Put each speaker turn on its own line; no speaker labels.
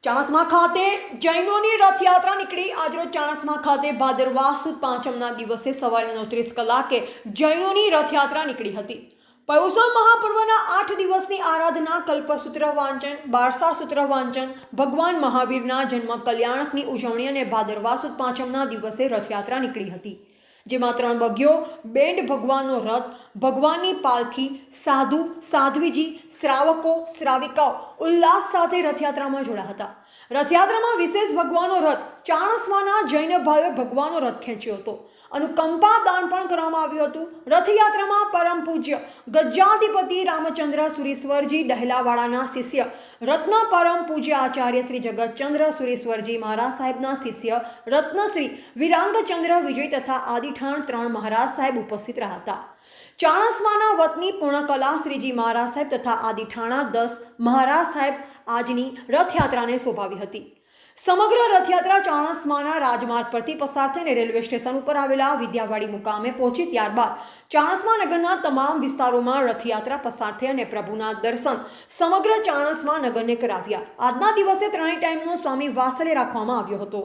ચાણસ્મા ખાતે જૈનોની રથયાત્રા નીકળી આજરોજ ચાણસ્મા ખાતે ભાદરવા સુદ પાંચમના દિવસે સવારે 9:30 કલાકે જૈનોની રથયાત્રા નીકળી હતી। પયુષણ મહાપર્વના 8 દિવસની આરાધના, કલ્પસૂત્ર વાંચન, બારસા સૂત્ર વાંચન, ભગવાન મહાવીરના જન્મ કલ્યાણકની ઉજવણી અને ભાદરવા સુદ પાંચમના દિવસે રથયાત્રા નીકળી હતી, જેમાં 3 બગીઓ, બેન્ડ, ભગવાનનો રથ, ભગવાનની પાલખી, સાધુ સાધ્વીજી, શ્રાવકો શ્રાવિકાઓ ઉલ્લાસ સાથે રથયાત્રામાં જોડાયા હતા। રથયાત્રામાં વિશેષ ભગવાનનો રથ ચાણસ્માના જૈન ભાઈઓએ ભગવાનનો રથ ખેંચ્યો હતો। અનુકંપા દાન પણ કરવામાં આવ્યું હતું। રથયાત્રામાં પરમ પૂજ્ય ગજ્જાધિપતિ રામચંદ્ર સુરીશ્વરજી ડહેલાવાડાના શિષ્ય રત્ન પરમ પૂજ્ય આચાર્ય શ્રી જગતચંદ્ર સુરીશ્વરજી મહારાજ સાહેબના શિષ્ય રત્નશ્રી વિરાંગચંદ્ર વિજય તથા આદિઠાણ 3 મહારાજ સાહેબ ઉપસ્થિત રહ્યા હતા। ચાણસ્માના વતની પૂર્ણકલા શ્રીજી મહારાજ સાહેબ તથા આદિઠાણા 10 મહારાજ સાહેબ આજની રથયાત્રાને શોભાવી હતી। સમગ્ર રથયાત્રા ચાણસ્માના રાજમાર્ગ પરથી પસાર થઈને રેલવે સ્ટેશન ઉપર આવેલા વિદ્યાવાડી મુકામે પહોંચી, ત્યારબાદ ચાણસ્મા નગરના તમામ વિસ્તારોમાં રથયાત્રા પસાર થઈ અને પ્રભુના દર્શન સમગ્ર ચાણસ્મા નગરને કરાવ્યા। આજના દિવસે 3 ટાઈમનો સ્વામી વાત્સલ્ય રાખવામાં આવ્યો હતો।